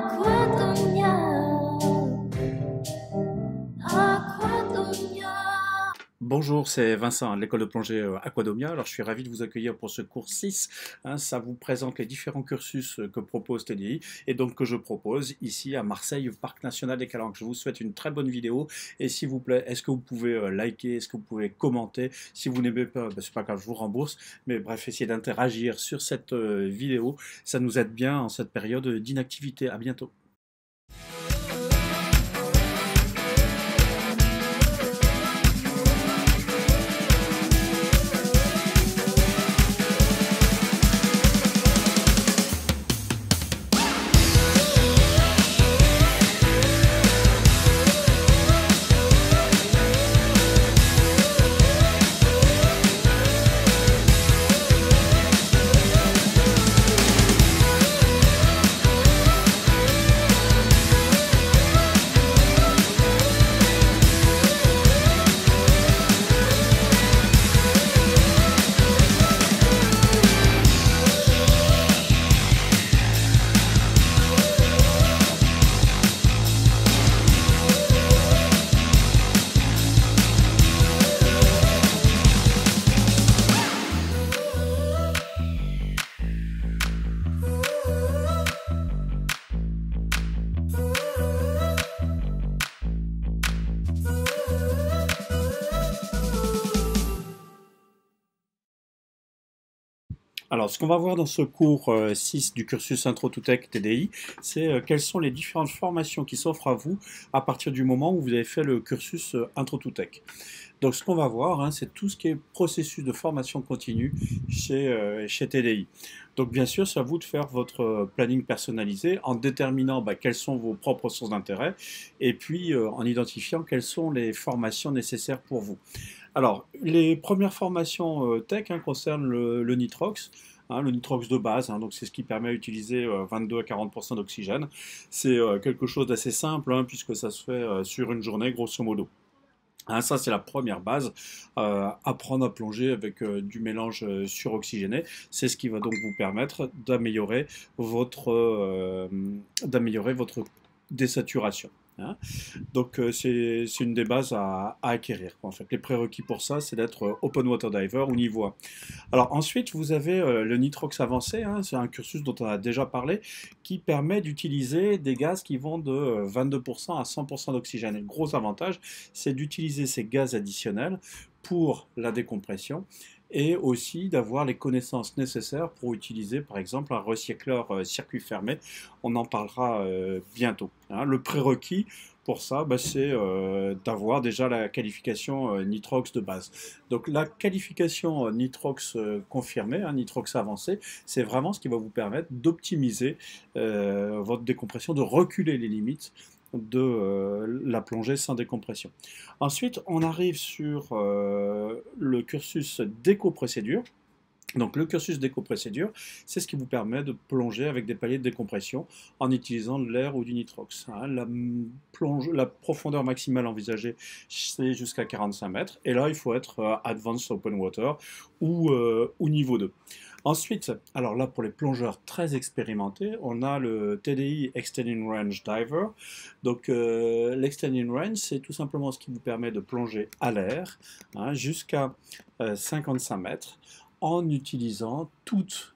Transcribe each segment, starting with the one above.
Aquadonia, Aquadonia. Bonjour, c'est Vincent de l'école de plongée Aquadomia. Alors, je suis ravi de vous accueillir pour ce cours 6. Ça vous présente les différents cursus que propose TDI et donc que je propose ici à Marseille, au Parc National des Calanques. Je vous souhaite une très bonne vidéo et s'il vous plaît, est-ce que vous pouvez liker, est-ce que vous pouvez commenter? Si vous n'aimez pas, c'est pas grave, je vous rembourse. Mais bref, essayez d'interagir sur cette vidéo. Ça nous aide bien en cette période d'inactivité. À bientôt. Alors, ce qu'on va voir dans ce cours 6 du cursus Intro to Tech TDI, c'est quelles sont les différentes formations qui s'offrent à vous à partir du moment où vous avez fait le cursus Intro to Tech. Donc, ce qu'on va voir, c'est tout ce qui est processus de formation continue chez TDI. Donc, bien sûr, c'est à vous de faire votre planning personnalisé en déterminant quelles sont vos propres sources d'intérêt et puis en identifiant quelles sont les formations nécessaires pour vous. Alors, les premières formations tech concernent le nitrox. Le nitrox de base, donc c'est ce qui permet d'utiliser 22 à 40% d'oxygène. C'est quelque chose d'assez simple puisque ça se fait sur une journée grosso modo. Ça, c'est la première base, apprendre à plonger avec du mélange suroxygéné. C'est ce qui va donc vous permettre d'améliorer votre désaturation. Donc c'est une des bases à acquérir. En fait, les prérequis pour ça, c'est d'être open water diver ou niveau 1. Alors ensuite, vous avez le nitrox avancé, c'est un cursus dont on a déjà parlé, qui permet d'utiliser des gaz qui vont de 22% à 100% d'oxygène. Et le gros avantage, c'est d'utiliser ces gaz additionnels pour la décompression et aussi d'avoir les connaissances nécessaires pour utiliser par exemple un recycleur circuit fermé. On en parlera bientôt. Le prérequis pour ça, c'est d'avoir déjà la qualification nitrox de base. Donc la qualification nitrox confirmée, nitrox avancé, c'est vraiment ce qui va vous permettre d'optimiser votre décompression, de reculer les limites de la plongée sans décompression. Ensuite, on arrive sur le cursus d'éco-procédure. Donc le cursus d'éco-procédure, c'est ce qui vous permet de plonger avec des paliers de décompression en utilisant de l'air ou du nitrox. La profondeur maximale envisagée, c'est jusqu'à 45 mètres. Et là, il faut être Advanced Open Water ou niveau 2. Ensuite, alors là pour les plongeurs très expérimentés, on a le TDI Extending Range Diver. Donc l'Extending Range, c'est tout simplement ce qui vous permet de plonger à l'air jusqu'à 55 mètres en utilisant tous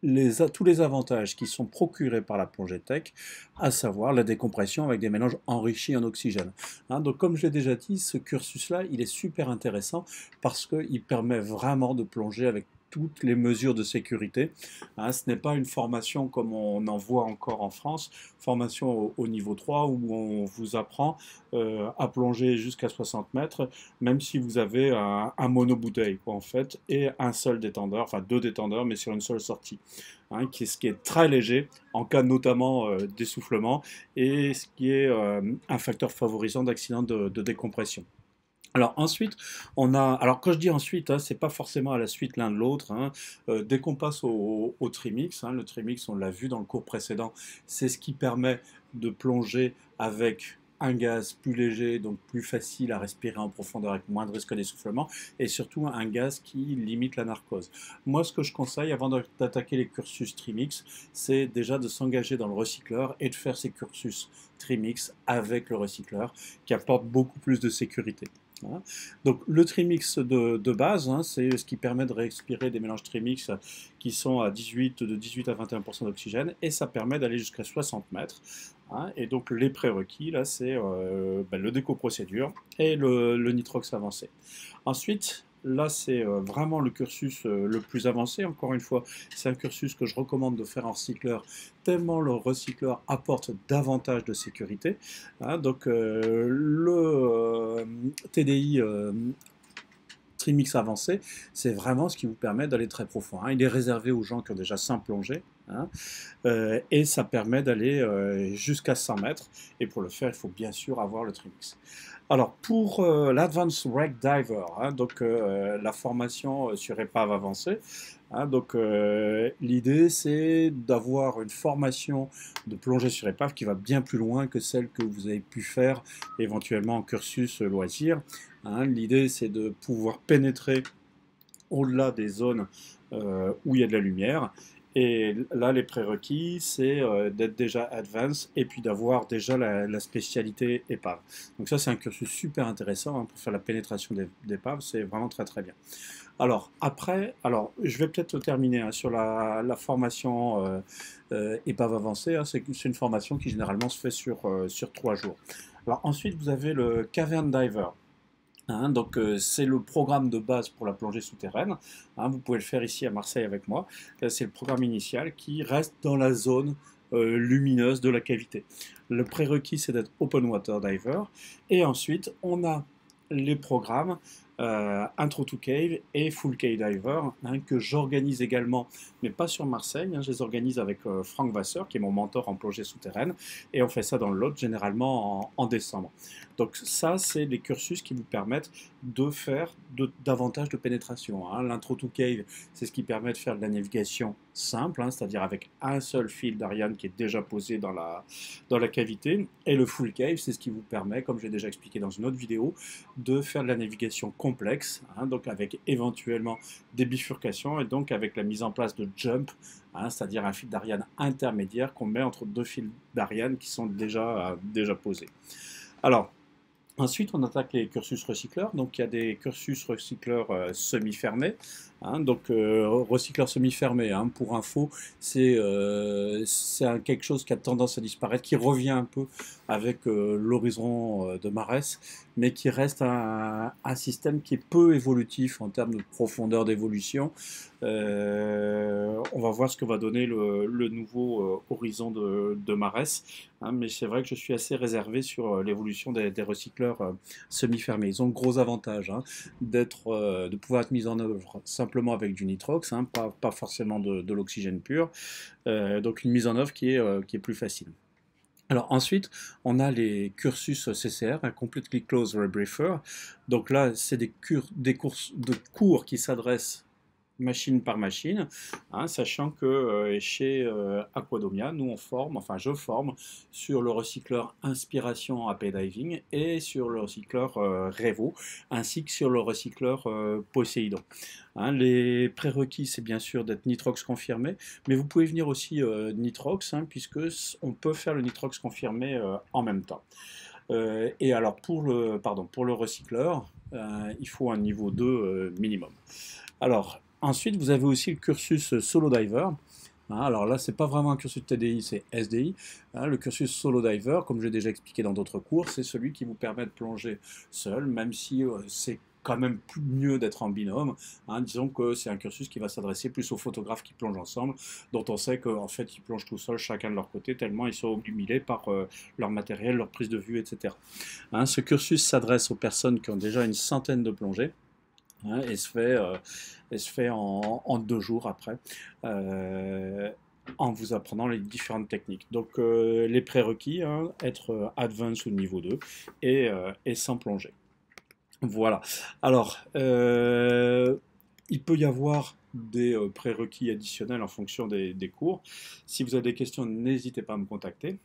les avantages qui sont procurés par la plongée tech, à savoir la décompression avec des mélanges enrichis en oxygène. Donc comme je l'ai déjà dit, ce cursus-là, il est super intéressant parce qu'il permet vraiment de plonger avec toutes les mesures de sécurité. Ce n'est pas une formation comme on en voit encore en France, formation au niveau 3 où on vous apprend à plonger jusqu'à 60 mètres, même si vous avez un monobouteille en fait, et un seul détendeur, enfin 2 détendeurs, mais sur une seule sortie. Ce qui est très léger en cas notamment d'essoufflement et ce qui est un facteur favorisant d'accident de décompression. Alors ensuite, alors quand je dis ensuite, c'est pas forcément à la suite l'un de l'autre. Dès qu'on passe au trimix, le trimix, on l'a vu dans le cours précédent, c'est ce qui permet de plonger avec un gaz plus léger, donc plus facile à respirer en profondeur avec moins de risque d'essoufflement, et surtout un gaz qui limite la narcose. Moi, ce que je conseille avant d'attaquer les cursus Trimix, c'est déjà de s'engager dans le recycleur et de faire ces cursus Trimix avec le recycleur, qui apporte beaucoup plus de sécurité. Voilà. Donc le trimix de base, hein, c'est ce qui permet de respirer des mélanges trimix qui sont à de 18 à 21% d'oxygène, et ça permet d'aller jusqu'à 60 mètres. Hein, et donc les prérequis, là, c'est le déco-procédure et le nitrox avancé. Ensuite, là, c'est vraiment le cursus le plus avancé. Encore une fois, c'est un cursus que je recommande de faire en recycleur, tellement le recycleur apporte davantage de sécurité. Hein, donc, le TDI Trimix avancé, c'est vraiment ce qui vous permet d'aller très profond. Hein. Il est réservé aux gens qui ont déjà 5 plongées. Hein, et ça permet d'aller jusqu'à 100 mètres. Et pour le faire, il faut bien sûr avoir le Trimix. Alors, pour l'Advanced Wreck Diver, hein, donc la formation sur épave avancée, hein, donc l'idée c'est d'avoir une formation de plongée sur épave qui va bien plus loin que celle que vous avez pu faire éventuellement en cursus loisir. Hein. L'idée c'est de pouvoir pénétrer au-delà des zones où il y a de la lumière. Et là, les prérequis, c'est d'être déjà advanced et puis d'avoir déjà la spécialité épave. Donc ça, c'est un cursus super intéressant hein, pour faire la pénétration d'épave. C'est vraiment très très bien. Alors après, je vais peut-être terminer hein, sur la formation épave avancée. Hein. C'est une formation qui généralement se fait sur 3 jours. Alors ensuite, vous avez le Cavern Diver. Hein, donc c'est le programme de base pour la plongée souterraine. Hein, vous pouvez le faire ici à Marseille avec moi. C'est le programme initial qui reste dans la zone lumineuse de la cavité. Le prérequis c'est d'être open water diver. Et ensuite on a les programmes Intro to Cave et Full Cave Diver hein, que j'organise également, mais pas sur Marseille. Hein, je les organise avec Franck Vasseur qui est mon mentor en plongée souterraine. Et on fait ça dans le Lot généralement en décembre. Donc ça, c'est les cursus qui vous permettent de faire davantage de pénétration. Hein. L'intro to cave, c'est ce qui permet de faire de la navigation simple, hein, c'est-à-dire avec un seul fil d'Ariane qui est déjà posé dans la cavité. Et le full cave, c'est ce qui vous permet, comme j'ai déjà expliqué dans une autre vidéo, de faire de la navigation complexe, hein, donc avec éventuellement des bifurcations et donc avec la mise en place de jump, hein, c'est-à-dire un fil d'Ariane intermédiaire qu'on met entre deux fils d'Ariane qui sont déjà posés. Alors, ensuite, on attaque les cursus recycleurs. Donc, il y a des cursus recycleurs semi-fermés. Hein, donc, recycleur semi-fermé, hein, pour info, c'est quelque chose qui a tendance à disparaître, qui revient un peu avec l'horizon de Marès, mais qui reste un système qui est peu évolutif en termes de profondeur d'évolution. On va voir ce que va donner le nouveau horizon de Marès. Hein, mais c'est vrai que je suis assez réservé sur l'évolution des recycleurs semi-fermés. Ils ont le gros avantage hein, de pouvoir être mis en œuvre simplement avec du nitrox, hein, pas forcément de l'oxygène pur. Donc une mise en œuvre qui est plus facile. Alors ensuite, on a les cursus CCR, un Completely Closed Rebriefer. Donc là, c'est des cours qui s'adressent machine par machine, hein, sachant que chez Aquadomia, nous on forme, enfin je forme sur le recycleur Inspiration AP Diving et sur le recycleur Revo, ainsi que sur le recycleur Poséidon. Hein, les prérequis, c'est bien sûr d'être nitrox confirmé, mais vous pouvez venir aussi nitrox, hein, puisque on peut faire le nitrox confirmé en même temps. Et alors pour le recycleur, il faut un niveau 2 minimum. Alors, ensuite, vous avez aussi le cursus Solo Diver. Hein, alors là, c'est pas vraiment un cursus TDI, c'est SDI. Hein, le cursus Solo Diver, comme j'ai déjà expliqué dans d'autres cours, c'est celui qui vous permet de plonger seul, même si c'est quand même mieux d'être en binôme. Hein, disons que c'est un cursus qui va s'adresser plus aux photographes qui plongent ensemble, dont on sait qu'en fait, ils plongent tout seuls, chacun de leur côté, tellement ils sont obnubilés par leur matériel, leur prise de vue, etc. Hein, ce cursus s'adresse aux personnes qui ont déjà une centaine de plongées. Hein, et se fait en 2 jours après, en vous apprenant les différentes techniques. Donc les prérequis, hein, être advanced ou niveau 2 et sans plonger. Voilà. Alors, il peut y avoir des prérequis additionnels en fonction des cours. Si vous avez des questions, n'hésitez pas à me contacter.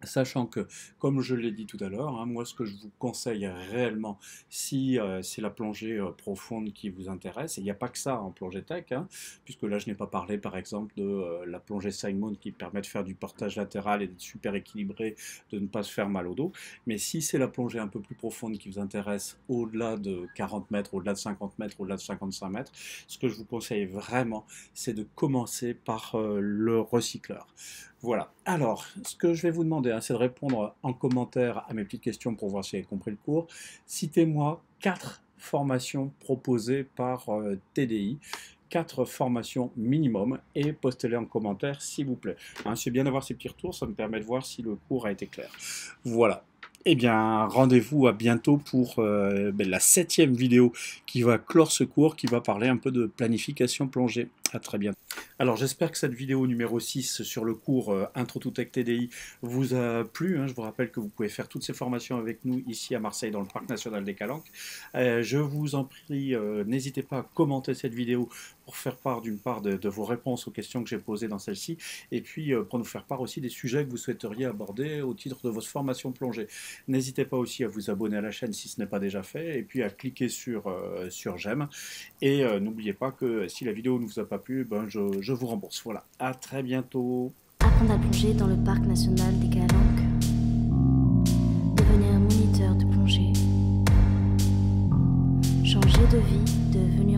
Sachant que, comme je l'ai dit tout à l'heure, hein, moi ce que je vous conseille réellement, si c'est la plongée profonde qui vous intéresse, et il n'y a pas que ça en plongée tech, hein, puisque là je n'ai pas parlé par exemple de la plongée Simon qui permet de faire du portage latéral et d'être super équilibré, de ne pas se faire mal au dos, mais si c'est la plongée un peu plus profonde qui vous intéresse, au-delà de 40 mètres, au-delà de 50 mètres, au-delà de 55 mètres, ce que je vous conseille vraiment, c'est de commencer par le recycleur. Voilà. Alors, ce que je vais vous demander, hein, c'est de répondre en commentaire à mes petites questions pour voir si vous avez compris le cours. Citez-moi 4 formations proposées par TDI, 4 formations minimum, et postez-les en commentaire s'il vous plaît. Hein, c'est bien d'avoir ces petits retours, ça me permet de voir si le cours a été clair. Voilà. Eh bien, rendez-vous à bientôt pour la 7e vidéo qui va clore ce cours, qui va parler un peu de planification plongée. À très bientôt. Alors j'espère que cette vidéo numéro 6 sur le cours Intro to Tech TDI vous a plu, hein. Je vous rappelle que vous pouvez faire toutes ces formations avec nous ici à Marseille dans le Parc National des Calanques. Je vous en prie, n'hésitez pas à commenter cette vidéo pour faire part d'une part de vos réponses aux questions que j'ai posées dans celle-ci, et puis pour nous faire part aussi des sujets que vous souhaiteriez aborder au titre de votre formation plongée. N'hésitez pas aussi à vous abonner à la chaîne si ce n'est pas déjà fait, et puis à cliquer sur j'aime. Et n'oubliez pas que si la vidéo ne vous a pas plu, ben je vous rembourse. Voilà, à très bientôt. Apprendre à plonger dans le parc national des Calanques. Devenir moniteur de plongée. Changer de vie, devenir